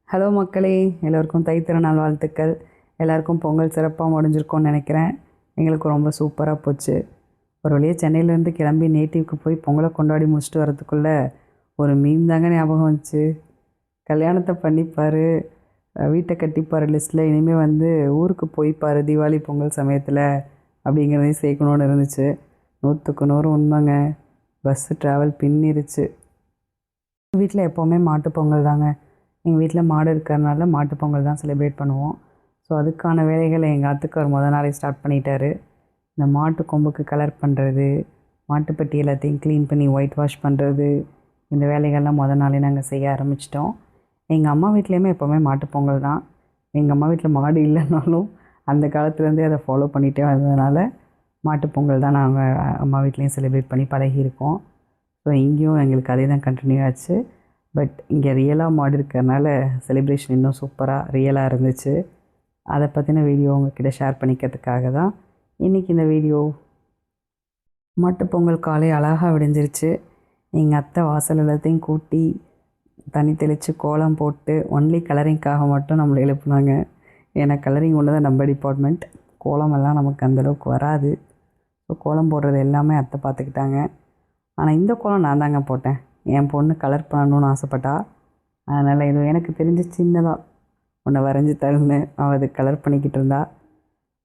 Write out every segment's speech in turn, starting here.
Hello மக்களே, எல்லோருக்கும் தைத்திருநாள் வாழ்த்துக்கள். எல்லாருக்கும் பொங்கல் சிறப்பாக முடிஞ்சிருக்கும்னு நினைக்கிறேன். எங்களுக்கு ரொம்ப சூப்பராக போச்சு. ஒரு வழியாக சென்னையிலேருந்து கிளம்பி நேட்டிவ்க்கு போய் பொங்கலை கொண்டாடி முடிச்சுட்டு வரதுக்குள்ளே ஒரு மீம் தாங்க ஞாபகம் வந்துச்சு. கல்யாணத்தை பண்ணிப்பார், வீட்டை கட்டிப்பார் லிஸ்ட்டில் இனிமேல் ஊருக்கு போய்ப்பார் தீபாவளி பொங்கல் சமயத்தில் அப்படிங்கிறதையும் சேர்க்கணுன்னு இருந்துச்சு. 100க்கு 100 உண்மைங்க. பஸ்ஸு ட்ராவல் பின்னிருச்சு. வீட்டில் எப்போவுமே மாட்டுப் பொங்கல் தாங்க. எங்கள் வீட்டில் மாடு இருக்கிறதுனால மாட்டுப் பொங்கல் தான் செலிப்ரேட் பண்ணுவோம். ஸோ அதுக்கான வேலைகளை எங்கள் ஆத்துக்கார் நாளே ஸ்டார்ட் பண்ணிட்டாரு. இந்த மாட்டு கொம்புக்கு கலர் பண்ணுறது, மாட்டுப்பட்டி எல்லாத்தையும் க்ளீன் பண்ணி ஒயிட் வாஷ் பண்ணுறது, இந்த வேலைகள்லாம் நாளே நாங்கள் செய்ய ஆரம்பிச்சிட்டோம். எங்கள் அம்மா வீட்லேயுமே எப்போவுமே மாட்டுப் பொங்கல் தான். எங்கள் அம்மா வீட்டில் மாடு இல்லைனாலும் அந்த காலத்துலேருந்தே அதை ஃபாலோ பண்ணிகிட்டே வந்ததுனால மாட்டுப் பொங்கல் தான் நாங்கள் அம்மா வீட்லேயும் செலிப்ரேட் பண்ணி பழகியிருக்கோம். ஸோ இங்கேயும் எங்களுக்கு அதே தான் கண்டினியூ ஆச்சு. பட் இங்கே ரியலாக மாடு இருக்கிறதுனால செலிப்ரேஷன் இன்னும் சூப்பராக ரியலாக இருந்துச்சு. அதை பற்றின வீடியோ உங்கள்கிட்ட ஷேர் பண்ணிக்கிறதுக்காக தான் இன்றைக்கி இந்த வீடியோ. மாட்டுப்பொங்கல் காலை அழகாக விடிஞ்சிருச்சு. எங்கள் அத்தை வாசல் எல்லாத்தையும் கூட்டி தண்ணி தெளித்து கோலம் போட்டு ஒன்லி கலரிங்க்காக மட்டும் நம்மளை எழுப்புனாங்க. ஏன்னா கலரிங் ஒன்று தான் நம்ம டிபார்ட்மெண்ட். கோலமெல்லாம் நமக்கு அந்தளவுக்கு வராது. ஸோ கோலம் போடுறது எல்லாமே அத்தை பார்த்துக்கிட்டாங்க. ஆனால் இந்த கோலம் நான் தாங்க போட்டேன். என் பொண்ணு கலர் பண்ணணுன்னு ஆசைப்பட்டா. அதனால் இது எனக்கு தெரிஞ்ச சின்னதாக ஒன்று வரைஞ்சி தருன்னு அவள் அது கலர் பண்ணிக்கிட்டு இருந்தா.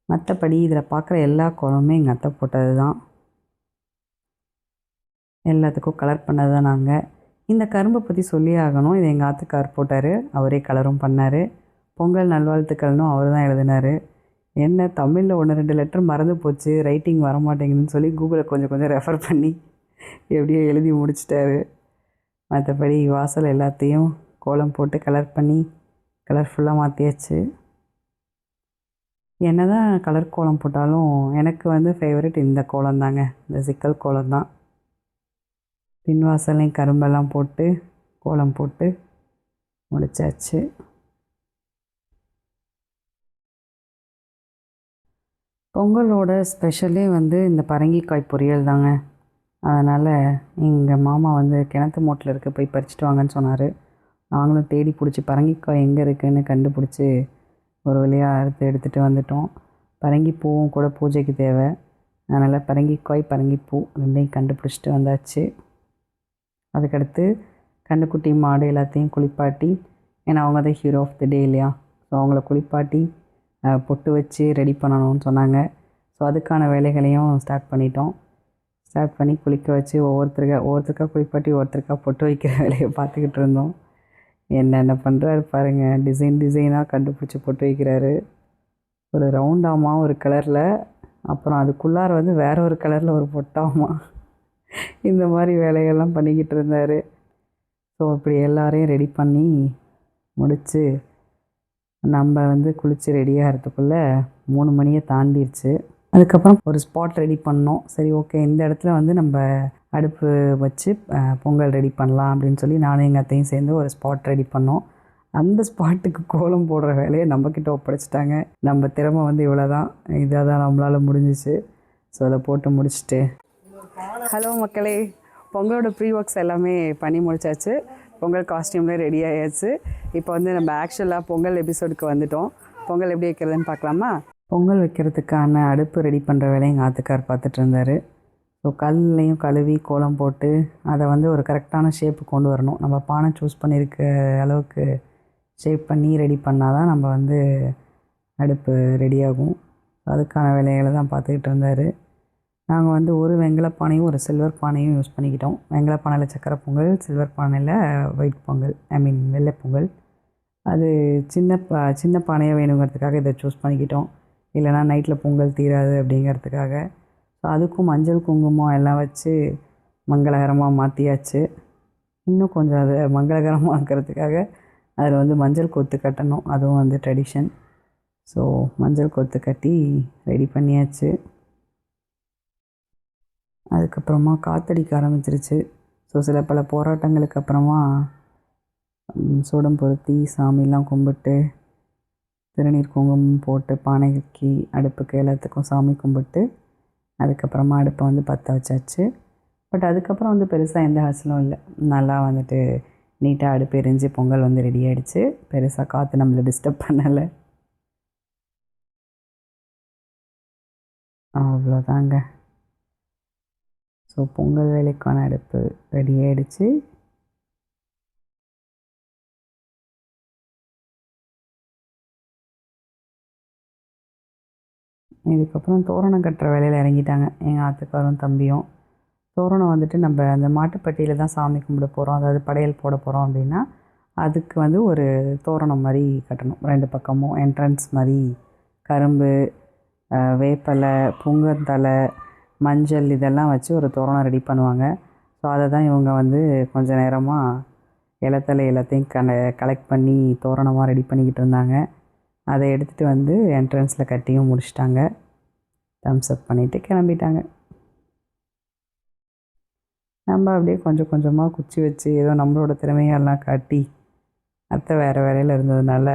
மற்றபடி இதில் பார்க்குற எல்லா கோலமுமே எங்கள் அத்தை போட்டது தான். எல்லாத்துக்கும் கலர் பண்ணது தான் நாங்கள். இந்த கரும்பை பற்றி சொல்லி ஆகணும். இது எங்கள் ஆத்துக்கார் போட்டார். அவரே கலரும் பண்ணார். பொங்கல் நல்வாழ்த்துக்கள்னும் அவர் தான் எழுதினார். என்ன தமிழில் 1-2 லெட்டர் மறந்து போச்சு, ரைட்டிங் வரமாட்டேங்குதுன்னு சொல்லி கூகுளில் கொஞ்சம் கொஞ்சம் ரெஃபர் பண்ணி எப்படியோ எழுதி முடிச்சிட்டாரு. மற்றபடி வாசல் எல்லாத்தையும் கோலம் போட்டு கலர் பண்ணி கலர்ஃபுல்லாக மாற்றியாச்சு. என்ன தான் கலர் கோலம் போட்டாலும் எனக்கு ஃபேவரட் இந்த கோலம் தாங்க, இந்த சிக்கல் கோலம் தான். பின்வாசலையும் கரும்பெல்லாம் போட்டு கோலம் போட்டு முடிச்சாச்சு. பொங்கலோட ஸ்பெஷலே இந்த பரங்கிக்காய் பொரியல் தாங்க. அதனால் எங்கள் மாமா கிணத்து மூட்டில் இருக்க போய் பறிச்சிட்டு வாங்கன்னு சொன்னார். நாங்களும் தேடி பிடிச்சி பரங்கிக்காய் எங்கே இருக்குதுன்னு கண்டுபிடிச்சி ஒரு வழியாக எடுத்துகிட்டு வந்துட்டோம். பரங்கிப்பூவும் கூட பூஜைக்கு தேவை. அதனால் பரங்கிக்காய் பரங்கிப்பூ ரெண்டையும் கண்டுபிடிச்சிட்டு வந்தாச்சு. அதுக்கடுத்து கண்டுக்குட்டி மாடு எல்லாத்தையும் குளிப்பாட்டி, ஏன்னா அவங்க தான் ஹீரோ ஆஃப் தி டே இல்லையா. ஸோ அவங்கள குளிப்பாட்டி பொட்டு வச்சு ரெடி பண்ணணும்னு சொன்னாங்க. ஸோ அதுக்கான வேலைகளையும் ஸ்டார்ட் பண்ணிட்டோம். ஸ்டார்ட் பண்ணி குளிக்க வச்சு ஒவ்வொருத்தருக்கா குளிப்பாட்டி ஒருத்தருக்கா பொட்டு வைக்கிற வேலையை பார்த்துக்கிட்டு இருந்தோம். என்னென்ன பண்ணுறாரு பாருங்கள். டிசைனாக கண்டுபிடிச்சி பொட்டு வைக்கிறாரு. ஒரு ரவுண்டாமா ஒரு கலரில், அப்புறம் அதுக்குள்ளார வேறு ஒரு கலரில் ஒரு பொட்டாமா, இந்த மாதிரி வேலைகள்லாம் பண்ணிக்கிட்டு இருந்தார். ஸோ இப்படி எல்லாரையும் ரெடி பண்ணி முடித்து நம்ம குளித்து ரெடியாகிறதுக்குள்ளே 3 மணியை தாண்டிடுச்சு. அதுக்கப்புறம் ஒரு ஸ்பாட் ரெடி பண்ணோம். சரி, ஓகே, இந்த இடத்துல நம்ம அடுப்பு வச்சு பொங்கல் ரெடி பண்ணலாம் அப்படின்னு சொல்லி நானும் எங்கள் அத்தையும் சேர்ந்து ஒரு ஸ்பாட் ரெடி பண்ணோம். அந்த ஸ்பாட்டுக்கு கோலம் போடுற வேலையை நம்மக்கிட்ட ஒப்படைச்சிட்டாங்க. நம்ம திறமை இவ்வளோ தான், இதாக தான் நம்மளால் முடிஞ்சிச்சு. ஸோ அதை போட்டு முடிச்சுட்டு, ஹலோ மக்களே, பொங்கலோட ப்ரீ ஒர்க்ஸ் எல்லாமே பண்ணி முடிச்சாச்சு. பொங்கல் காஸ்டியூம்லேயே ரெடி ஆகியாச்சு. இப்போ நம்ம ஆக்சுவலாக பொங்கல் எபிசோடுக்கு வந்துட்டோம். பொங்கல் எப்படி வைக்கிறதுன்னு பார்க்கலாமா? பொங்கல் வைக்கிறதுக்கான அடுப்பு ரெடி பண்ணுற வேலையை எங்கள் ஆத்துக்கார் பார்த்துட்டு இருந்தார். ஸோ கல்லையும் கழுவி கோலம் போட்டு அதை ஒரு கரெக்டான ஷேப்பு கொண்டு வரணும். நம்ம பானை சூஸ் பண்ணியிருக்க அளவுக்கு ஷேப் பண்ணி ரெடி பண்ணால் தான் நம்ம அடுப்பு ரெடியாகும். அதுக்கான வேலைகளை தான் பார்த்துக்கிட்டு இருந்தார். நாங்கள் ஒரு வெங்கல பானையும் ஒரு சில்வர் பானையும் யூஸ் பண்ணிக்கிட்டோம். வெங்கல பானையில் சக்கரை பொங்கல், சில்வர் பானையில் ஒயிட் பொங்கல், வெள்ளை பொங்கல். அது சின்ன பானையாக வேணுங்கிறதுக்காக இதை சூஸ் பண்ணிக்கிட்டோம். இல்லைனா நைட்டில் பொங்கல் தீராது அப்படிங்கிறதுக்காக. ஸோ அதுக்கும் மஞ்சள் குங்குமம் எல்லாம் வச்சு மங்களகரமாக மாற்றியாச்சு. இன்னும் கொஞ்சம் அதை மங்களகரமாக ஆக்கிறதுக்காக அதில் மஞ்சள் கொத்து கட்டணும். அதுவும் ட்ரெடிஷன். ஸோ மஞ்சள் கொத்து கட்டி ரெடி பண்ணியாச்சு. அதுக்கப்புறமா காற்றடிக்க ஆரம்பிச்சிருச்சு. ஸோ சில பல போராட்டங்களுக்கு அப்புறமா சூடம் பொருத்தி சாமிலாம் கும்பிட்டு திருநீர் குங்குமம் போட்டு பானைக்கு அடுப்புக்கு எல்லாத்துக்கும் சாமி கும்பிட்டு அதுக்கப்புறமா அடுப்பை பற்ற வச்சாச்சு. பட் அதுக்கப்புறம் பெருசாக எந்த ஹாசலும் இல்லை. நல்லா நீட்டாக அடுப்பு எரிஞ்சு பொங்கல் வந்து ரெடி ஆகிடுச்சு. பெருசாக காற்று நம்மளை டிஸ்டர்ப் பண்ணலை. அவ்வளோதாங்க. ஸோ பொங்கல் வேலைக்கான அடுப்பு ரெடி ஆகிடுச்சு. இதுக்கப்புறம் தோரணம் கட்டுற வேலையில் இறங்கிட்டாங்க எங்கள் ஆத்துக்காரும் தம்பியும். தோரணம் வந்துட்டு நம்ம அந்த மாட்டுப்பட்டியில் தான் சாமி கும்பிட போகிறோம், அதாவது படையல் போட போகிறோம் அப்படின்னா அதுக்கு வந்து ஒரு தோரணம் மாதிரி கட்டணும். 2 பக்கமும் என்ட்ரன்ஸ் மாதிரி கரும்பு, வேப்பலை, புங்கத்தலை, மஞ்சள் இதெல்லாம் வச்சு ஒரு தோரணம் ரெடி பண்ணுவாங்க. ஸோ அதை தான் இவங்க வந்து கொஞ்சம் நேரமாக இலத்தலை எல்லாத்தையும் கலெக்ட் பண்ணி தோரணமாக ரெடி பண்ணிக்கிட்டு இருந்தாங்க. அதை எடுத்துகிட்டு வந்து என்ட்ரன்ஸில் கட்டியும் முடிச்சிட்டாங்க. தம்ஸ் அப் பண்ணிவிட்டு கிளம்பிட்டாங்க. நம்ம அப்படியே கொஞ்சம் கொஞ்சமாக குச்சி வச்சு ஏதோ நம்மளோட திறமையெல்லாம் காட்டி அத்தை வேறு வேலையில் இருந்ததுனால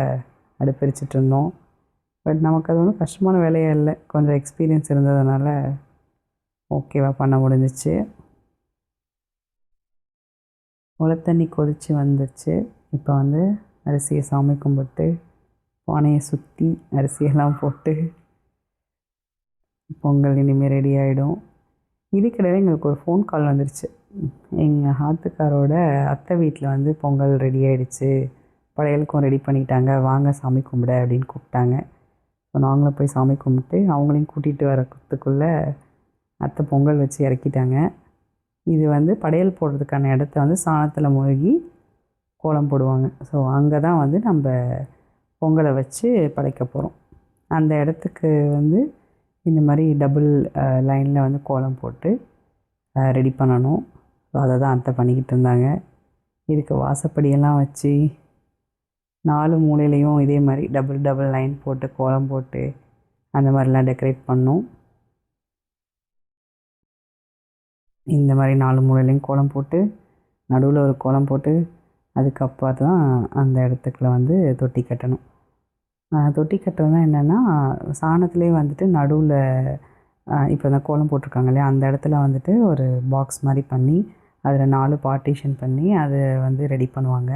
அடுப்பெரிச்சிட்டு இருந்தோம். பட் நமக்கு அது ஒன்றும் கஷ்டமான வேலையே இல்லை, கொஞ்சம் எக்ஸ்பீரியன்ஸ் இருந்ததுனால ஓகேவா பண்ண முடிஞ்சிச்சு. உலத்தண்ணி கொதித்து வந்துச்சு. இப்போ வந்து அரிசியை சாமி கும்பிட்டு பானையை சுற்றி அரிசியெல்லாம் போட்டு பொங்கல் இனிமேல் ரெடி ஆகிடும். இதுக்கிடையில் எங்களுக்கு ஒரு ஃபோன் கால் வந்துருச்சு. எங்கள் ஆத்துக்காரோட அத்தை வீட்டில் வந்து பொங்கல் ரெடி ஆகிடுச்சு, படையலுக்கும் ரெடி பண்ணிட்டாங்க, வாங்க சாமி கும்பிட அப்படின்னு கூப்பிட்டாங்க. ஸோ நாங்களும் போய் சாமி கும்பிட்டு அவங்களையும் கூட்டிகிட்டு வரத்துக்குள்ளே அத்தை பொங்கல் வச்சு இறக்கிட்டாங்க. இது வந்து படையல் போடுறதுக்கான இடத்த வந்து சாணத்தில் மூழ்கி கோலம் போடுவாங்க. ஸோ அங்கே தான் வந்து நம்ம பொங்கலை வச்சு படைக்க போகிறோம். அந்த இடத்துக்கு வந்து இந்த மாதிரி டபுள் லைனில் வந்து கோலம் போட்டு ரெடி பண்ணணும். ஸோ அதை தான் அத்தை பண்ணிக்கிட்டு இருந்தாங்க. இதுக்கு வாசப்படியெல்லாம் வச்சு 4 மூலையிலையும் இதே மாதிரி டபுள் லைன் போட்டு கோலம் போட்டு அந்த மாதிரிலாம் டெக்கரேட் பண்ணோம். இந்த மாதிரி 4 மூலையிலையும் கோலம் போட்டு நடுவில் ஒரு கோலம் போட்டு அதுக்கப்புறம் தான் அந்த இடத்துக்குள்ள வந்து தொட்டி கட்டணும். தொட்டி கட்டுறதுனா என்னென்னா, சாணத்துலேயே வந்துட்டு நடுவில் இப்போ தான் கோலம் போட்டிருக்காங்க இல்லையா, அந்த இடத்துல வந்துட்டு ஒரு பாக்ஸ் மாதிரி பண்ணி அதில் 4 பார்ட்டிஷன் பண்ணி அதை வந்து ரெடி பண்ணுவாங்க.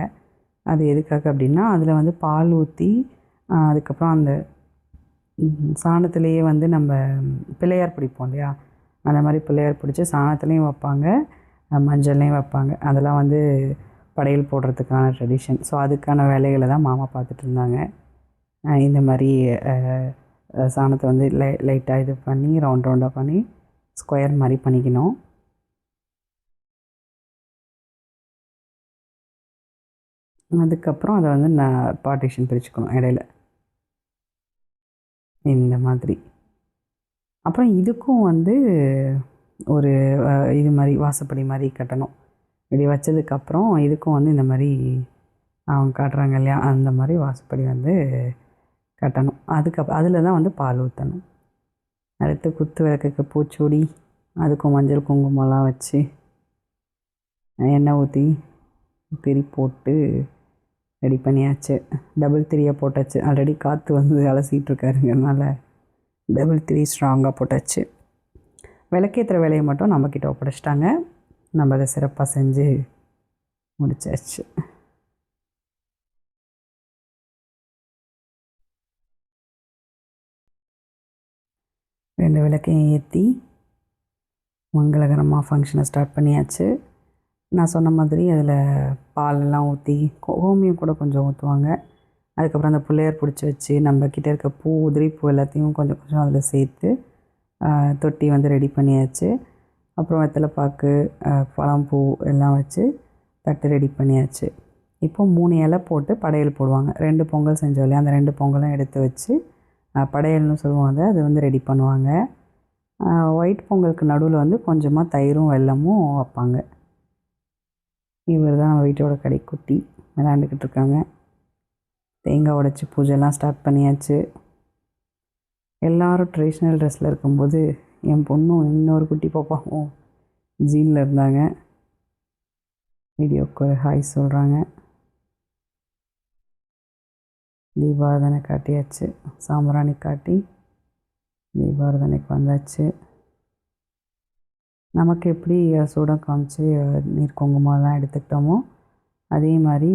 அது எதுக்காக அப்படின்னா, அதில் வந்து பால் ஊற்றி அதுக்கப்புறம் அந்த சாணத்துலேயே வந்து நம்ம பிள்ளையார் பிடிப்போம் இல்லையா, அந்த மாதிரி பிள்ளையார் பிடிச்சி சாணத்துலேயும் வைப்பாங்க, மஞ்சள்லேயும் வைப்பாங்க. அதெல்லாம் வந்து படையல் போடுறதுக்கான ட்ரெடிஷன். ஸோ அதுக்கான வேலைகளை தான் மாமா பார்த்துட்டு இருந்தாங்க. இந்த மாதிரி சாணத்தை வந்து லைட்டாக இது பண்ணி ரவுண்டாக பண்ணி ஸ்கொயர் மாதிரி பண்ணிக்கணும். அதுக்கப்புறம் அதை வந்து பார்ட்டிஷன் பிரிச்சுக்கணும் இடையில இந்த மாதிரி. அப்புறம் இதுக்கும் வந்து ஒரு இது மாதிரி வாசப்படி மாதிரி கட்டணும். இப்படி வச்சதுக்கப்புறம் இதுக்கும் வந்து இந்த மாதிரி அவங்க காட்டுறாங்க இல்லையா, அந்த மாதிரி வாசப்படி வந்து கட்டணும். அதில் தான் வந்து பால் ஊற்றணும். அடுத்து குத்து விளக்குக்கு பூச்சூடி, அதுக்கும் மஞ்சள் குங்குமம்லாம் வச்சு எண்ணெய் ஊற்றி திரி போட்டு ரெடி பண்ணியாச்சு. டபுள் திரியை போட்டாச்சு. ஆல்ரெடி காற்று வந்து அலசிகிட்ருக்காருங்கிறதுனால டபுள் திரி ஸ்ட்ராங்காக போட்டாச்சு. விளக்கேற்றுற வேலையை மட்டும் நம்மக்கிட்ட ஒப்படைச்சிட்டாங்க. நம்ம அதை சிறப்பாக செஞ்சு முடிச்சாச்சு. ரெண்டு விளக்கையும் ஏற்றி மங்களகரமாக ஃபங்க்ஷனை ஸ்டார்ட் பண்ணியாச்சு. நான் சொன்ன மாதிரி அதில் பாலெல்லாம் ஊற்றி கோமியம் கூட கொஞ்சம் ஊற்றுவாங்க. அதுக்கப்புறம் அந்த பிள்ளையார் பிடிச்சி வச்சு நம்மக்கிட்ட இருக்க பூ, உதிரி பூ எல்லாத்தையும் கொஞ்சம் கொஞ்சம் அதில் சேர்த்து தொட்டி வந்து ரெடி பண்ணியாச்சு. அப்புறம் வெத்தலைப்பாக்கு, பழம்பூ எல்லாம் வச்சு தட்டு ரெடி பண்ணியாச்சு. இப்போ 3 இலை போட்டு படையல் போடுவாங்க. 2 பொங்கல் செஞ்சோம் இல்லையா, அந்த 2 பொங்கலும் எடுத்து வச்சு படையல்னு சொல்லுவாங்க, அது வந்து ரெடி பண்ணுவாங்க. ஒயிட் பொங்கலுக்கு நடுவில் வந்து கொஞ்சமாக தயிரும் வெல்லமும் வைப்பாங்க. இவர் தான் நம்ம வீட்டோட கடைக்குட்டி, விளையாண்டுக்கிட்டு இருக்காங்க. தேங்காய் உடைச்சி பூஜைலாம் ஸ்டார்ட் பண்ணியாச்சு. எல்லோரும் ட்ரெடிஷ்னல் ட்ரெஸ்ஸில் இருக்கும்போது என் பொண்ணும் இன்னொரு குட்டி பாப்பாவும் ஜீனில் இருந்தாங்க. வீடியோவுக்கு ஒரு ஹாய் சொல்கிறாங்க. தீபாராதனை காட்டியாச்சு. சாம்பிராணி காட்டி தீபாராதனைக்கு வந்தாச்சு. நமக்கு எப்படி சூடம் காமிச்சு நீர் குங்குமம்லாம் எடுத்துக்கிட்டோமோ அதே மாதிரி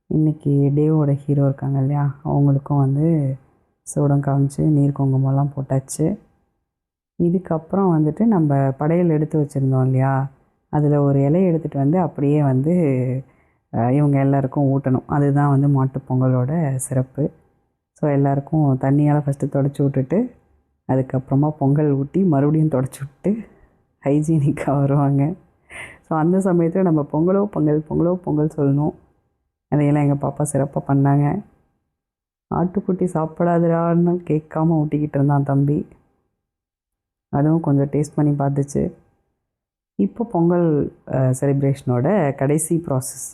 இன்றைக்கி டேவோட ஹீரோ இருக்காங்க இல்லையா, அவங்களுக்கும் வந்து சூடம் காமிச்சு நீர் குங்குமம்லாம் போட்டாச்சு. இதுக்கப்புறம் வந்துட்டு நம்ம படையல் எடுத்து வச்சுருந்தோம் இல்லையா, அதில் ஒரு இலையை எடுத்துகிட்டு வந்து அப்படியே வந்து இவங்க எல்லாருக்கும் ஊட்டணும். அதுதான் வந்து மாட்டுப் பொங்கலோட சிறப்பு. ஸோ எல்லாருக்கும் தண்ணியால் ஃபஸ்ட்டு தொடச்சி விட்டுட்டு, அதுக்கப்புறமா பொங்கல் ஊட்டி மறுபடியும் தொடச்சி விட்டு ஹைஜீனிக்காக வருவாங்க. ஸோ அந்த சமயத்தில் நம்ம பொங்கலோ பொங்கல் சொல்லணும். அதையெல்லாம் எங்கள் பாப்பா சிறப்பாக பண்ணாங்க. ஆட்டுக்குட்டி சாப்பிடாதுடான்னு கேட்காம ஊட்டிக்கிட்டு இருந்தான் தம்பி. அதுவும் கொஞ்சம் டேஸ்ட் பண்ணி பார்த்துச்சு. இப்போ பொங்கல் செலிப்ரேஷனோட கடைசி ப்ராசஸ்,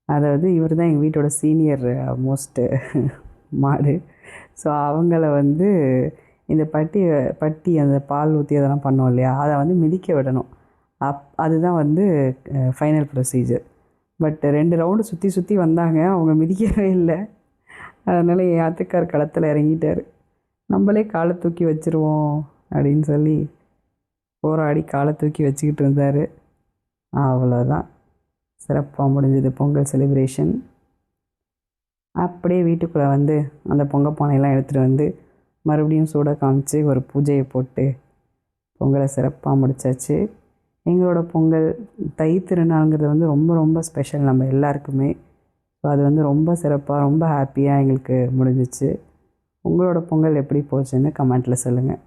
அதாவது இவர் தான் எங்கள் வீட்டோட சீனியர் மோஸ்ட்டு மாடு. ஸோ அவங்கள வந்து இந்த பட்டி அந்த பால் ஊற்றி அதெல்லாம் பண்ணோம் இல்லையா, அதை வந்து மிதிக்க விடணும். அதுதான் வந்து ஃபைனல் ப்ரொசீஜர். பட் 2 ரவுண்டு சுற்றி வந்தாங்க, அவங்க மிதிக்கவே இல்லை. அதனால் என் ஆத்துக்கார் களத்தில் இறங்கிட்டார். நம்மளே காலை தூக்கி வச்சுருவோம் அப்படின்னு சொல்லி போராடி காலை தூக்கி வச்சுக்கிட்டு இருந்தார். அவ்வளோதான், சிறப்பாக முடிஞ்சது பொங்கல் செலிப்ரேஷன். அப்படியே வீட்டுக்குள்ளே வந்து அந்த பொங்கல் பானையெல்லாம் எடுத்துகிட்டு வந்து மறுபடியும் சூட காமிச்சு ஒரு பூஜையை போட்டு பொங்கலை சிறப்பாக முடித்தாச்சு. எங்களோட பொங்கல் தை திருநாளுங்கிறது வந்து ரொம்ப ரொம்ப ஸ்பெஷல் நம்ம எல்லாருக்குமே. ஸோ அது வந்து ரொம்ப சிறப்பாக ரொம்ப ஹாப்பியாக எங்களுக்கு முடிஞ்சிச்சு. உங்களோட பொங்கல் எப்படி போச்சுன்னு கமெண்ட்டில் சொல்லுங்கள்.